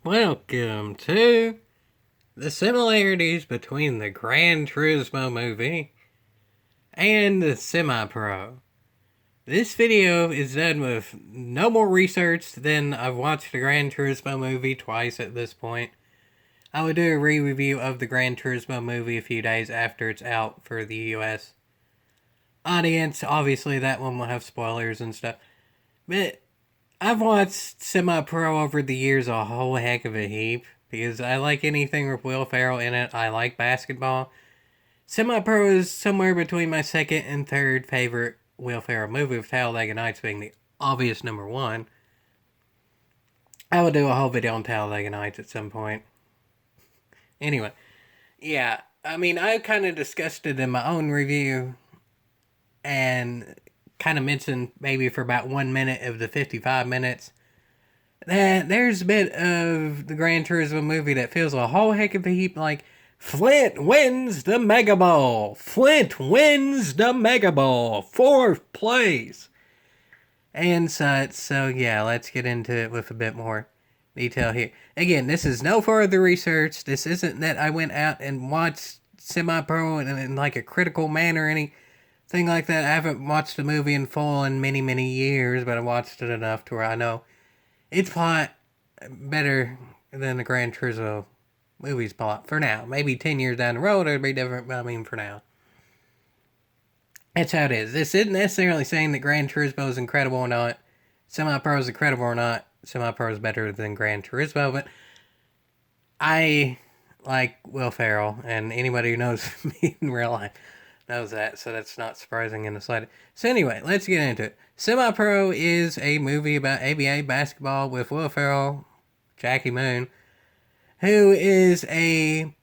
Welcome to the similarities between the Gran Turismo movie and the Semi-Pro. This video is done with no more research than I've watched the Gran Turismo movie twice at this point. I will do a re-review of the Gran Turismo movie a few days after it's out for the US audience. Obviously, that one will have spoilers and stuff. But I've watched Semi-Pro over the years a whole heck of a heap because I like anything with Will Ferrell in it. I like basketball. Semi-Pro is somewhere between my second and third favorite Will Ferrell movie, with Talladega Nights being the obvious number one. I will do a whole video on Talladega Nights at some point. Anyway, yeah, I mean, I kind of discussed it in my own review and kind of mentioned maybe for about 1 minute of the 55 minutes that there's a bit of the Gran Turismo movie that feels a whole heck of a heap like Flint wins the Mega Ball. Flint wins the Mega Ball. Fourth place. And such. So yeah, let's get into it with a bit more detail here. Again, this is no further research. This isn't that I went out and watched Semi-Pro in like a critical manner or anything like that. I haven't watched the movie in full in many, many years, but I watched it enough to where I know its plot better than the Gran Turismo movie's plot for now. Maybe 10 years down the road it'll be different, but I mean for now. That's how it is. This isn't necessarily saying that Gran Turismo is incredible or not. Semi-Pro is incredible or not. Semi-Pro is better than Gran Turismo, but I like Will Ferrell, and anybody who knows me in real life knows that, so that's not surprising in the slightest. So anyway, let's get into it. Semi-Pro is a movie about ABA basketball with Will Ferrell, Jackie Moon, who is a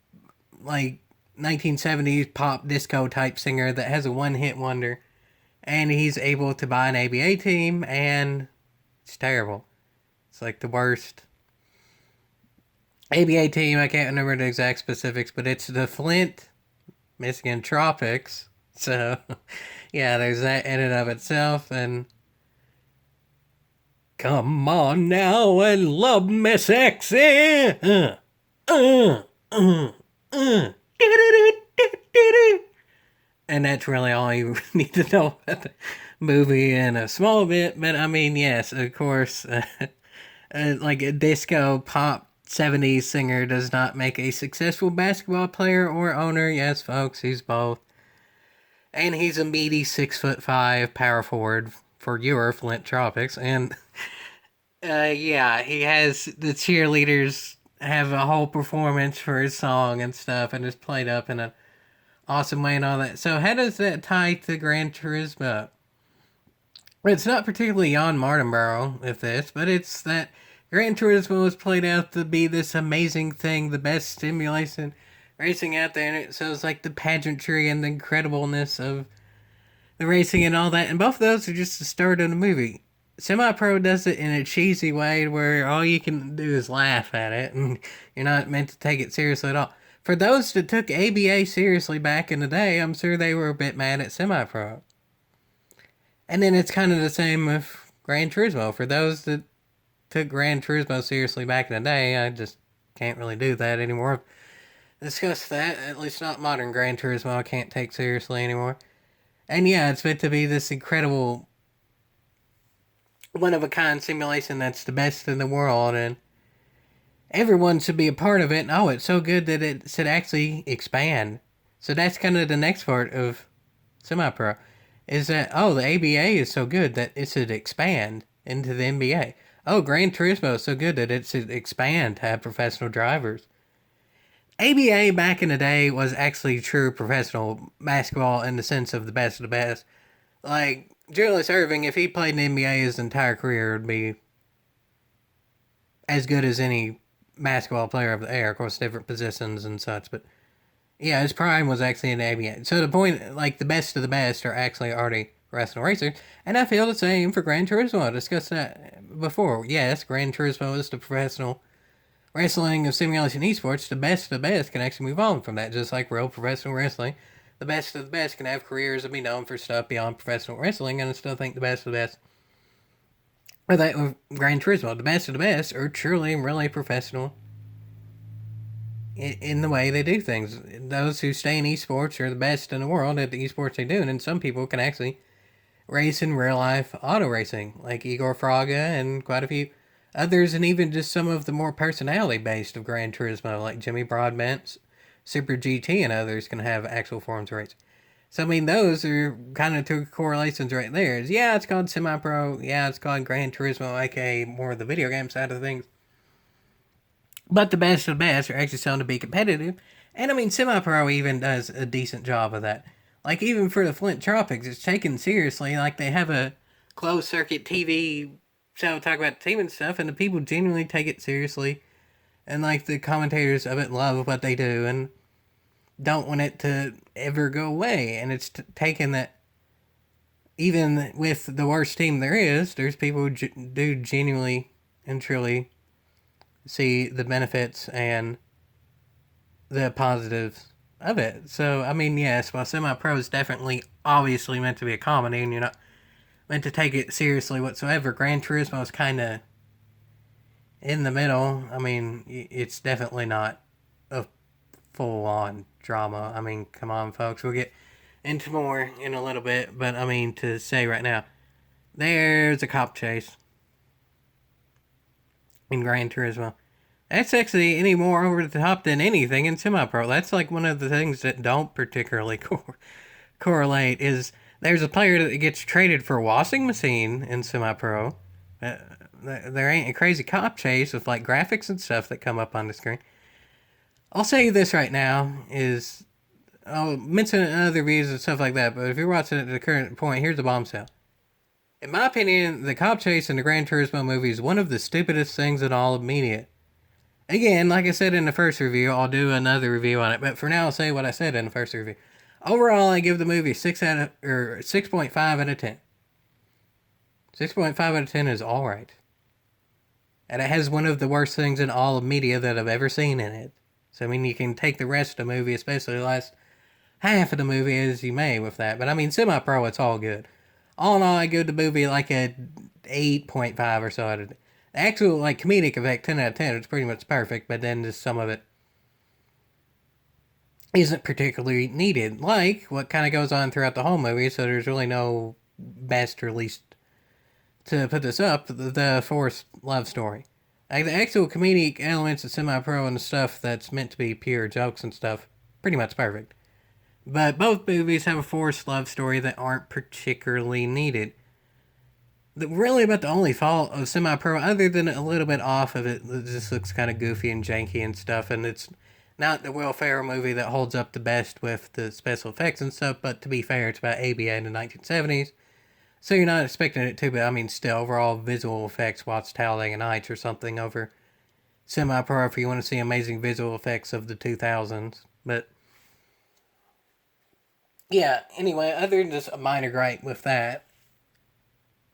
like 1970s pop disco type singer that has a one-hit wonder, and he's able to buy an ABA team, and it's terrible. It's like the worst ABA team. I can't remember the exact specifics, but it's the Flint, Michigan Tropics. So, yeah, there's that in and of itself, and come on now and love me sexy. And that's really all you need to know about the movie in a small bit. But I mean, yes, of course, like a disco pop 70s singer does not make a successful basketball player or owner. Yes, folks, he's both. And he's a meaty 6'5" power forward for your Flint Tropics. And yeah, he has the cheerleaders have a whole performance for his song and stuff, and it's played up in an awesome way and all that. So how does that tie to Gran Turismo? It's not particularly Jan Mardenborough with this, but it's that Gran Turismo was played out to be this amazing thing, the best simulation racing out there, and it shows like the pageantry and the incredibleness of the racing and all that, and both of those are just the start of the movie. Semi-Pro does it in a cheesy way where all you can do is laugh at it, and you're not meant to take it seriously at all. For those that took ABA seriously back in the day, I'm sure they were a bit mad at Semi-Pro. And then it's kind of the same with Gran Turismo. For those that took Gran Turismo seriously back in the day, I just can't really do that anymore. Discuss that, at least not modern Gran Turismo I can't take seriously anymore. And yeah, it's meant to be this incredible one-of-a-kind simulation that's the best in the world, and everyone should be a part of it. And oh, it's so good that it should actually expand. So that's kind of the next part of Semi-Pro, is that, oh, the ABA is so good that it should expand into the NBA. Oh, Gran Turismo is so good that it should expand to have professional drivers. ABA back in the day was actually true professional basketball in the sense of the best of the best. Like, Julius Erving, if he played in the NBA his entire career, would be as good as any basketball player of the era. Of course, different positions and such, but yeah, his prime was actually in the ABA. So the point, like, the best of the best are actually already professional racers, and I feel the same for Gran Turismo. I discussed that before. Yes, Gran Turismo is the professional wrestling of simulation esports. The best of the best can actually move on from that, just like real professional wrestling. The best of the best can have careers and be known for stuff beyond professional wrestling, and I still think the best of the best Or that with Gran Turismo, the best of the best are truly really professional in the way they do things. Those who stay in esports are the best in the world at the esports they do, and some people can actually race in real life auto racing, like Igor Fraga and quite a few others, and even just some of the more personality based of Gran Turismo, like Jimmy Broadbent's Super GT and others can have actual forms of race. So I mean, those are kind of two correlations right there. Is yeah, it's called semi-pro. Yeah, it's called Gran Turismo, aka more of the video game side of things. But the best of the best are actually shown to be competitive, and I mean, semi-pro even does a decent job of that. Like even for the Flint Tropics, it's taken seriously. Like they have a closed circuit TV show talk about the team and stuff, and the people genuinely take it seriously. And like the commentators of it love what they do and don't want it to ever go away. And it's taken that even with the worst team there is, there's people who do genuinely and truly see the benefits and the positives of it. So, I mean, yes, while semi-pro is definitely obviously meant to be a comedy and you're not meant to take it seriously whatsoever, Gran Turismo is kind of in the middle. I mean, it's definitely not a full-on drama. I mean, come on, folks. We'll get into more in a little bit, but I mean, to say right now, there's a cop chase in Gran Turismo. That's actually any more over the top than anything in semi-pro. That's like one of the things that don't particularly correlate is there's a player that gets traded for a washing machine in semi-pro. There ain't a crazy cop chase with like graphics and stuff that come up on the screen. I'll say this right now is I'll mention it in other reviews and stuff like that, but if you're watching at the current point, here's the bombshell. In my opinion, the cop chase in the Gran Turismo movie is one of the stupidest things in all of media. Again, like I said in the first review, I'll do another review on it, but for now I'll say what I said in the first review. Overall, I give the movie 6.5 out of 10. 6.5 out of 10 is alright. And it has one of the worst things in all of media that I've ever seen in it. So, I mean, you can take the rest of the movie, especially the last half of the movie, as you may with that. But, I mean, semi-pro, it's all good. All in all, I give the movie like a 8.5 or so out of 10. The actual, like, comedic effect, 10 out of 10, it's pretty much perfect, but then just some of it isn't particularly needed. Like, what kind of goes on throughout the whole movie, so there's really no best or least to put this up, the forced love story. Like, the actual comedic elements of semi-pro and the stuff that's meant to be pure jokes and stuff, pretty much perfect. But both movies have a forced love story that aren't particularly needed. Really about the only fault of semi-pro, other than a little bit off of it, it just looks kind of goofy and janky and stuff, and it's not the Will Ferrell movie that holds up the best with the special effects and stuff, but to be fair, it's about ABA in the 1970s, so you're not expecting it to, but I mean, still, overall visual effects, watch Talladega Nights or something over semi-pro if you want to see amazing visual effects of the 2000s, but yeah, anyway, other than just a minor gripe with that,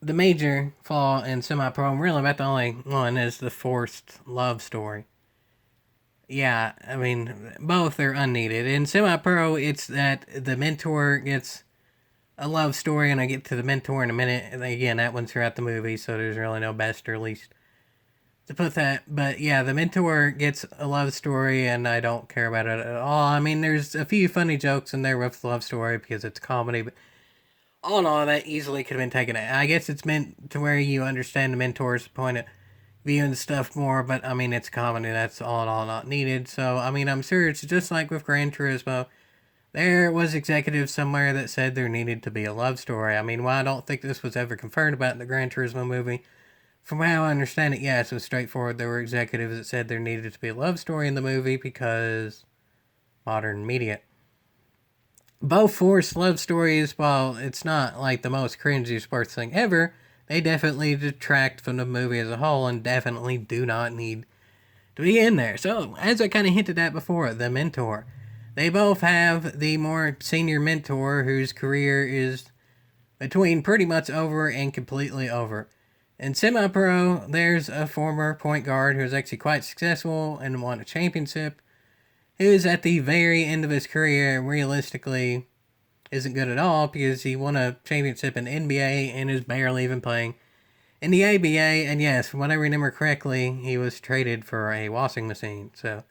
the major flaw in semi-pro, really about the only one, is the forced love story. Yeah, I mean, both are unneeded. In semi-pro, it's that the mentor gets a love story, and I get to the mentor in a minute. And again, that one's throughout the movie, so there's really no best or least to put that. But yeah, the mentor gets a love story, and I don't care about it at all. I mean, there's a few funny jokes in there with the love story because it's comedy, but all in all, that easily could have been taken out. I guess it's meant to where you understand the mentor's point of view and stuff more, but I mean, it's comedy. That's all in all not needed. So, I mean, I'm sure it's just like with Gran Turismo. There was executives somewhere that said there needed to be a love story. I mean, while I don't think this was ever confirmed about in the Gran Turismo movie, from how I understand it, yes, it was straightforward. There were executives that said there needed to be a love story in the movie because modern media. Both forced love stories, while it's not like the most cringy sports thing ever, they definitely detract from the movie as a whole and definitely do not need to be in there. So, as I kind of hinted at before, the mentor. They both have the more senior mentor whose career is between pretty much over and completely over. In semi-pro, there's a former point guard who's actually quite successful and won a championship, who's at the very end of his career and realistically isn't good at all because he won a championship in NBA and is barely even playing in the ABA, and yes, from what I remember correctly, he was traded for a washing machine. So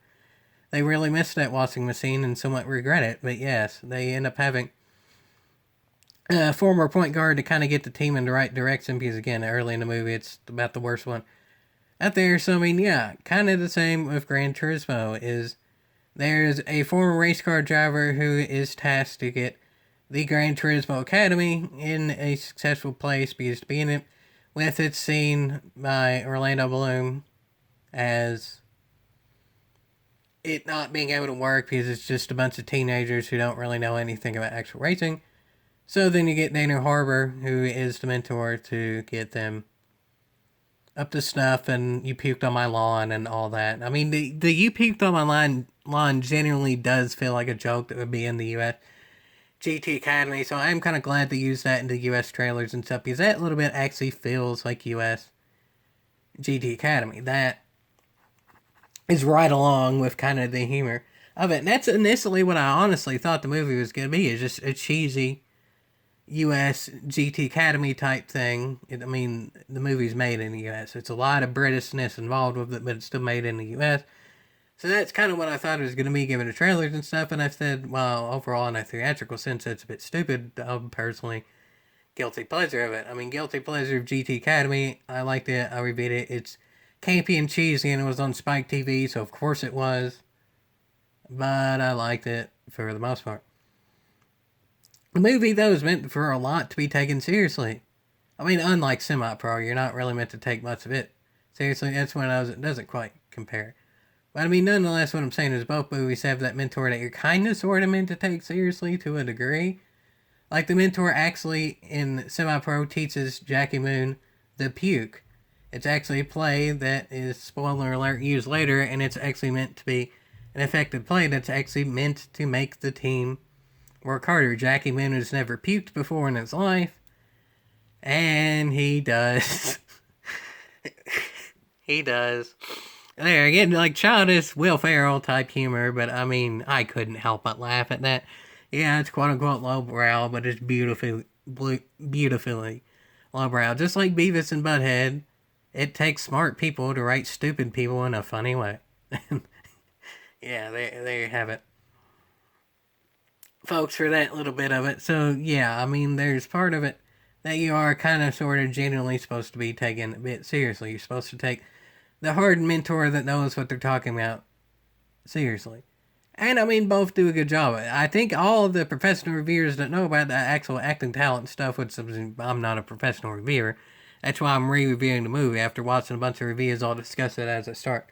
they really missed that washing machine and somewhat regret it. But yes, they end up having a former point guard to kind of get the team in the right direction because, again, early in the movie, it's about the worst one out there. So, I mean, yeah, kind of the same with Gran Turismo is there's a former race car driver who is tasked to get the Gran Turismo Academy in a successful place because to begin it with, it's seen by Orlando Bloom as it not being able to work because it's just a bunch of teenagers who don't really know anything about actual racing. So then you get Daniel Harbour, who is the mentor, to get them up to snuff, and you puked on my lawn and all that. I mean, the you puked on my lawn genuinely does feel like a joke that would be in the U.S. GT Academy, so I'm kind of glad they use that in the U.S. trailers and stuff, because that little bit actually feels like U.S. GT Academy. That is right along with kind of the humor of it. And that's initially what I honestly thought the movie was going to be, is just a cheesy U.S. GT Academy type thing. I mean, the movie's made in the U.S. It's a lot of Britishness involved with it, but it's still made in the U.S. So that's kind of what I thought it was going to be, given the trailers and stuff. And I said, well, overall, in a theatrical sense, it's a bit stupid. I'm personally guilty pleasure of it. I mean, guilty pleasure of GT Academy. I liked it. I reviewed it. It's campy and cheesy, and it was on Spike TV, so of course it was. But I liked it for the most part. The movie, though, is meant for a lot to be taken seriously. I mean, unlike Semi-Pro, you're not really meant to take much of it seriously. That's when it doesn't quite compare. But I mean, nonetheless, what I'm saying is both movies have that mentor that you're kind of sort of meant to take seriously to a degree. Like, the mentor actually in Semi-Pro teaches Jackie Moon the puke. It's actually a play that is, spoiler alert, used later, and it's actually meant to be an effective play that's actually meant to make the team work harder. Jackie Moon has never puked before in his life, and he does. He does. There, again, like childish Will Ferrell type humor, but I mean, I couldn't help but laugh at that. Yeah, it's quote unquote lowbrow, but it's beautifully lowbrow. Just like Beavis and Butthead, it takes smart people to write stupid people in a funny way. Yeah, there you have it, folks, for that little bit of it. So, yeah, I mean, there's part of it that you are kind of sort of genuinely supposed to be taken a bit seriously. You're supposed to take the hard mentor that knows what they're talking about seriously. And, I mean, both do a good job. I think all of the professional reviewers that know about the actual acting talent stuff, which I'm not a professional reviewer, that's why I'm re-reviewing the movie after watching a bunch of reviews. I'll discuss it as I start.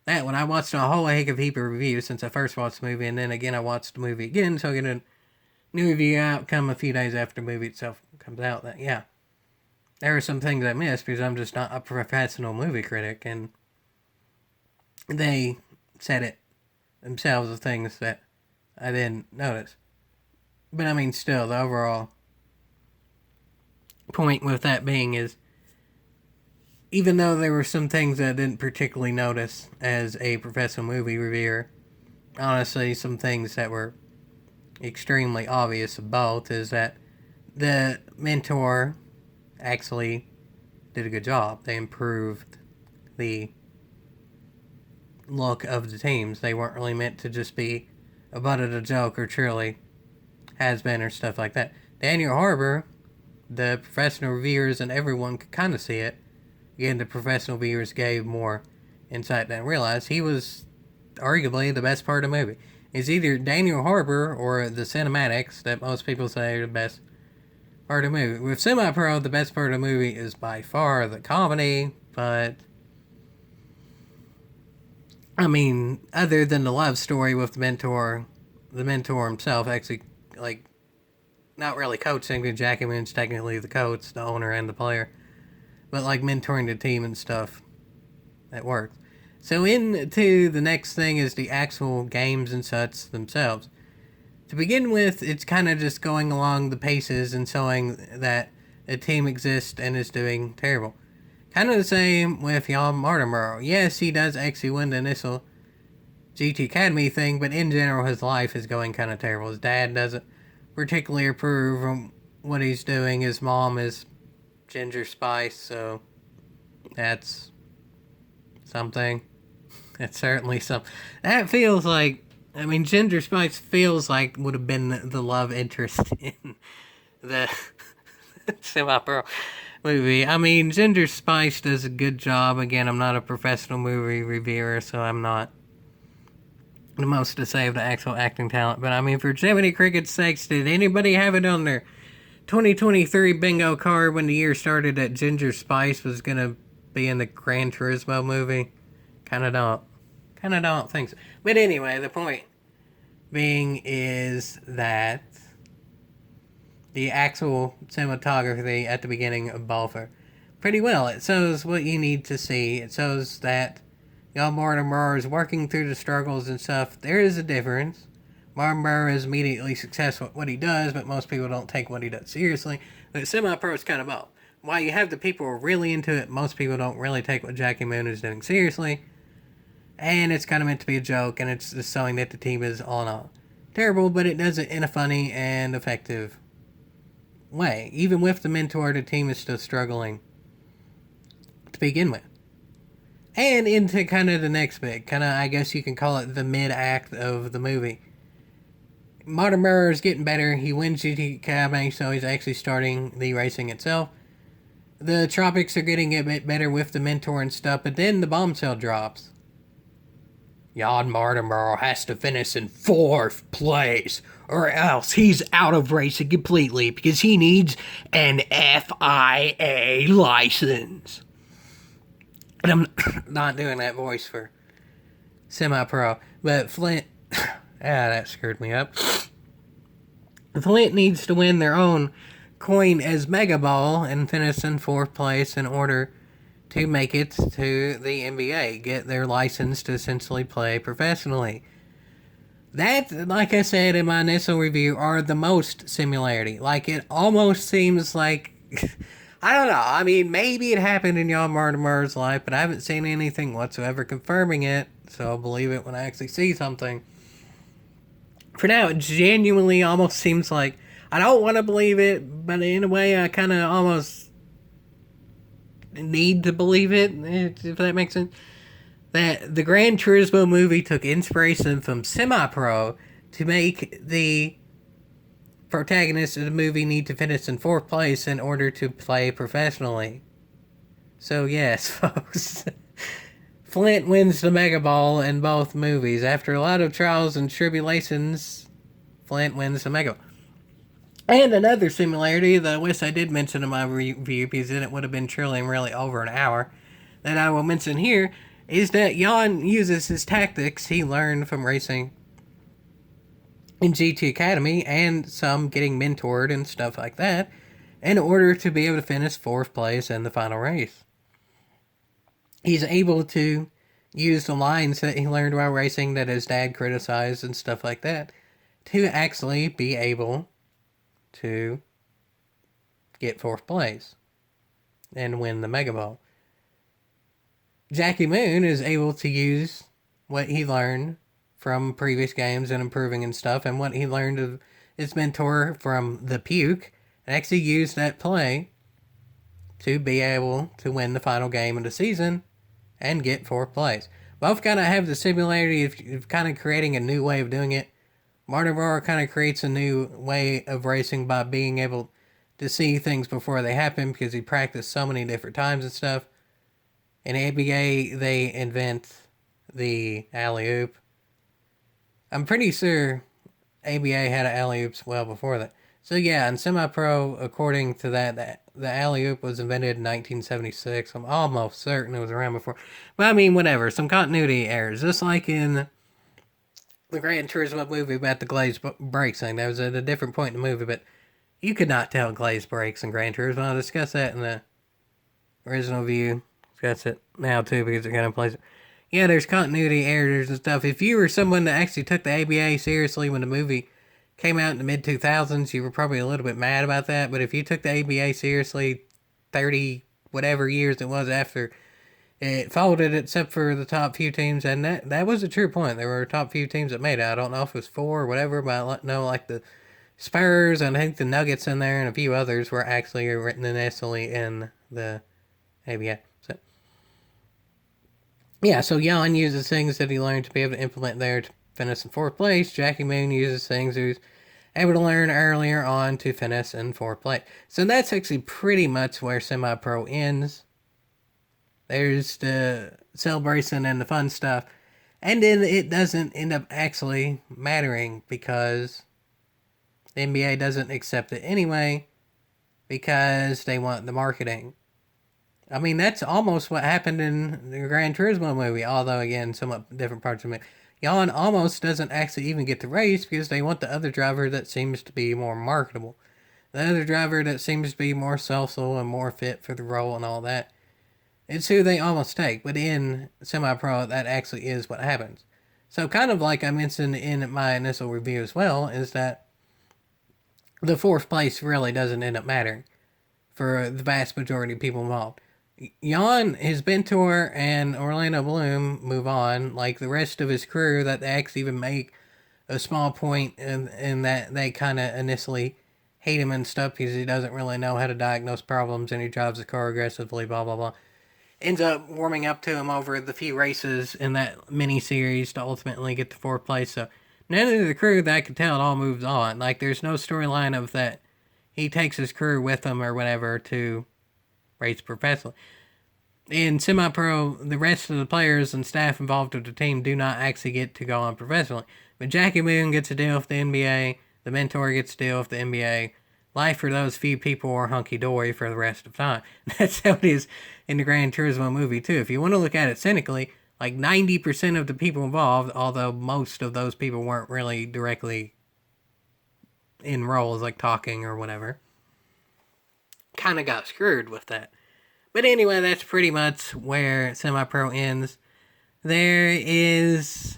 That, when I watched a whole heck of heap of reviews since I first watched the movie, and then again I watched the movie again, so I get a new review outcome a few days after the movie itself comes out. That, yeah, there are some things I missed because I'm just not a professional movie critic, and they said it themselves of things that I didn't notice. But I mean, still, the overall point with that being is, even though there were some things that I didn't particularly notice as a professional movie reviewer, honestly, some things that were extremely obvious of both is that the mentor actually did a good job. They improved the look of the teams. They weren't really meant to just be a butt of a joke or truly has been or stuff like that. Daniel Harbour, the professional reviewers and everyone could kind of see it. Again, the professional viewers gave more insight than realized. He was arguably the best part of the movie. It's either Daniel Harbour or the cinematics that most people say are the best part of the movie. With Semi-Pro, the best part of the movie is by far the comedy, but I mean, other than the love story with the mentor himself actually, like, not really coaching, because Jackie Moon's technically the coach, the owner, and the player, but like mentoring the team and stuff, that works. So into the next thing is the actual games and such themselves. To begin with, it's kind of just going along the paces and showing that a team exists and is doing terrible. Kind of the same with Jan Mardenborough. Yes, he does actually win the initial GT Academy thing, but in general his life is going kind of terrible. His dad doesn't particularly approve of what he's doing. His mom is ginger spice, so that's something. It's certainly something. That feels like, I mean, ginger spice feels like would have been the love interest in the semi-pro movie. I mean, Ginger Spice does a good job. Again, I'm not a professional movie reviewer, so I'm not the most to say of the actual acting talent. But I mean, for Jiminy Cricket's sakes, did anybody have it on their 2023 bingo card when the year started that Ginger Spice was gonna be in the Gran Turismo movie? Kinda don't think so. But anyway, the point being is that the actual cinematography at the beginning of Balfour pretty well. It shows what you need to see. It shows that Mortimer is working through the struggles and stuff. There is a difference. Mortimer is immediately successful at what he does, but most people don't take what he does seriously. But Semi-Pro is kind of both. While you have the people who are really into it, most people don't really take what Jackie Moon is doing seriously. And it's kind of meant to be a joke, and it's just showing that the team is all in all terrible, but it does it in a funny and effective way. Even with the mentor, the team is still struggling to begin with. And into kind of the next bit, I guess you can call it the mid-act of the movie. Mortimer is getting better. He wins GT Academy, so he's actually starting the racing itself. The tropics are getting a bit better with the mentor and stuff, but then the bombshell drops. Jan Mortimer has to finish in 4th place, or else he's out of racing completely because he needs an FIA license. And I'm not doing that voice for Semi-Pro, but Flint... that screwed me up. Flint needs to win their own coin as Mega Ball and finish in 4th place in order to make it to the NBA, get their license to essentially play professionally. That, like I said in my initial review, are the most similarity. Like, it almost seems like... I don't know. I mean, maybe it happened in Jan Mortimer's life, but I haven't seen anything whatsoever confirming it, so I'll believe it when I actually see something. For now, it genuinely almost seems like... I don't want to believe it, but in a way, I kind of almost need to believe it, if that makes sense. That the Gran Turismo movie took inspiration from Semi-Pro to make the protagonist of the movie need to finish in 4th place in order to play professionally. So yes, folks. Flint wins the Mega Ball in both movies. After a lot of trials and tribulations, Flint wins the Mega Ball. And another similarity that I wish I did mention in my review, because then it would have been truly and really over an hour, that I will mention here, is that Jan uses his tactics he learned from racing in GT Academy, and some getting mentored and stuff like that, in order to be able to finish 4th place in the final race. He's able to use the lines that he learned while racing that his dad criticized and stuff like that, to actually be able to get 4th place and win the Mega Ball. Jackie Moon is able to use what he learned from previous games and improving and stuff, and what he learned of his mentor from the puke, and actually use that play to be able to win the final game of the season and get 4th place. Both kind of have the similarity of kind of creating a new way of doing it. Mortimer kind of creates a new way of racing by being able to see things before they happen, because he practiced so many different times and stuff. In ABA, they invent the alley-oop. I'm pretty sure ABA had alley-oops well before that. So yeah, in Semi-Pro, according to that, the alley-oop was invented in 1976. I'm almost certain it was around before. But I mean, whatever. Some continuity errors. Just like in the Gran Turismo movie about the glazed brakes thing. That was at a different point in the movie, but you could not tell glazed brakes in Gran Turismo. I'll discuss that in the original view. Discuss it now too, because it kind of plays it. Yeah, there's continuity errors and stuff. If you were someone that actually took the ABA seriously when the movie came out in the mid-2000s, you were probably a little bit mad about that. But if you took the ABA seriously 30 whatever years it was after it folded, except for the top few teams, and that was a true point. There were top few teams that made it. I don't know if it was 4 or whatever, but I know like the Spurs, and I think the Nuggets in there, and a few others were actually written initially in the ABA. So, yeah, so Jan uses things that he learned to be able to implement there to finish in fourth place. Jackie Moon uses things he was able to learn earlier on to finish in fourth place. So that's actually pretty much where semi-pro ends. There's the celebration and the fun stuff. And then it doesn't end up actually mattering because the NBA doesn't accept it anyway because they want the marketing. I mean, that's almost what happened in the Gran Turismo movie, although, again, somewhat different parts of it. Jan almost doesn't actually even get to race because they want the other driver that seems to be more marketable. The other driver that seems to be more social and more fit for the role and all that. It's who they almost take, but in semi-pro, that actually is what happens. So kind of like I mentioned in my initial review as well, is that the fourth place really doesn't end up mattering for the vast majority of people involved. Jan, his mentor, and Orlando Bloom move on, like the rest of his crew, that they actually even make a small point in that they kind of initially hate him and stuff because he doesn't really know how to diagnose problems and he drives the car aggressively, blah, blah, blah. Ends up warming up to him over the few races in that mini-series to ultimately get to fourth place. So none of the crew that I could tell it all moves on. Like, there's no storyline of that he takes his crew with him or whatever to race professionally. In semi-pro, the rest of the players and staff involved with the team do not actually get to go on professionally. But Jackie Moon gets a deal with the NBA, the mentor gets a deal with the NBA. Life for those few people are hunky-dory for the rest of time. That's how it is in the Gran Turismo movie, too. If you want to look at it cynically, like 90% of the people involved, although most of those people weren't really directly in roles like talking or whatever, kind of got screwed with that. But anyway, that's pretty much where semi-pro ends. There is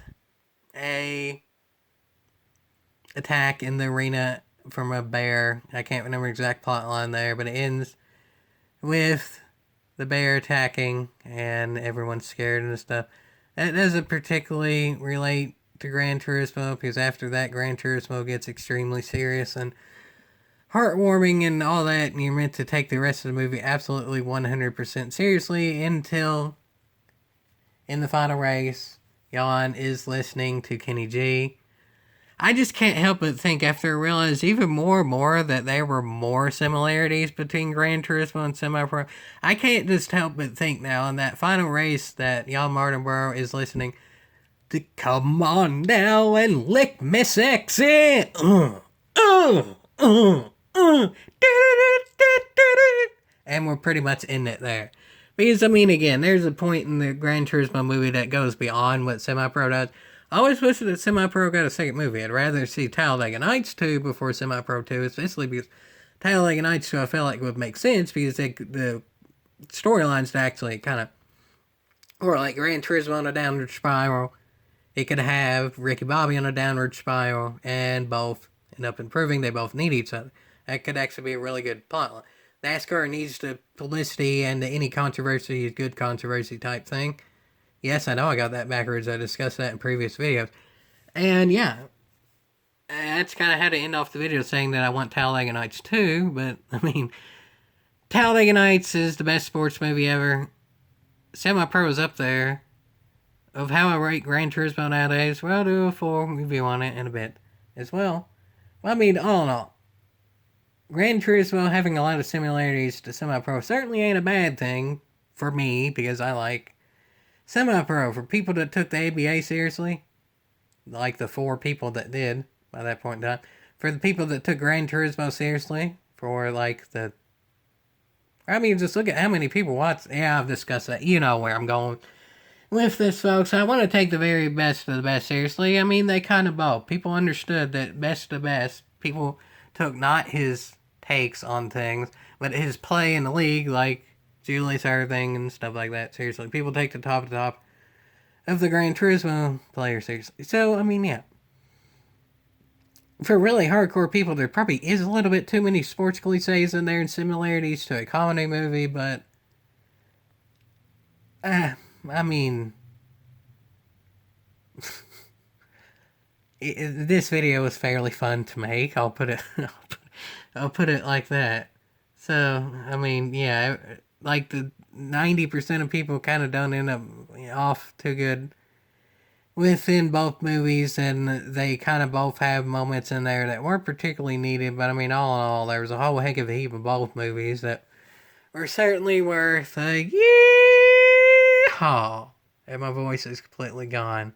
a attack in the arena from a bear. I can't remember the exact plot line there, but it ends with the bear attacking and everyone's scared and stuff. That doesn't particularly relate to Gran Turismo because after that, Gran Turismo gets extremely serious and heartwarming and all that, and you're meant to take the rest of the movie absolutely 100% seriously until in the final race, Jan is listening to Kenny G. I just can't help but think after I realized even more and more that there were more similarities between Gran Turismo and Semi-Pro. I can't just help but think now in that final race that Jan Martinborough is listening to "Come on now and lick me sexy." And we're pretty much in it there. Because, I mean, again, there's a point in the Gran Turismo movie that goes beyond what Semi-Pro does. I always wish that Semi-Pro got a second movie. I'd rather see Talladega Nights 2 before Semi-Pro 2, especially because Talladega Nights 2 I felt like would make sense because the storylines actually kind of, or like Gran Turismo on a downward spiral. It could have Ricky Bobby on a downward spiral and both end up improving. They both need each other. That could actually be a really good plotline. NASCAR needs the publicity and any controversy is good controversy type thing. Yes, I know I got that backwards. I discussed that in previous videos. And yeah, that's kind of how to end off the video saying that I want Talladega Nights 2. But, I mean, Talladega Nights is the best sports movie ever. Semi-Pro is up there. Of how I rate Gran Turismo nowadays, well, I'll do a full review on it in a bit as well. I mean, all in all, Gran Turismo having a lot of similarities to Semi-Pro certainly ain't a bad thing for me because I like Semi-Pro. For people that took the ABA seriously, like the 4 people that did by that point in time, for the people that took Gran Turismo seriously, for like the, I mean, just look at how many people watch. Yeah, I've discussed that. You know where I'm going with this, folks. I want to take the very best of the best seriously. I mean, they kind of both. People understood that best of the best. People took not his takes on things, but his play in the league, like Julius Erving and stuff like that, seriously. People take the top of the Gran Turismo player seriously. So, I mean, yeah. For really hardcore people, there probably is a little bit too many sports cliches in there and similarities to a comedy movie, but I mean, this video was fairly fun to make. I'll put it, I'll put it like that. So, I mean, yeah, like the 90% of people kind of don't end up off too good within both movies, and they kind of both have moments in there that weren't particularly needed. But I mean, all in all, there was a whole heck of a heap of both movies that were certainly worth a yeehaw. And my voice is completely gone.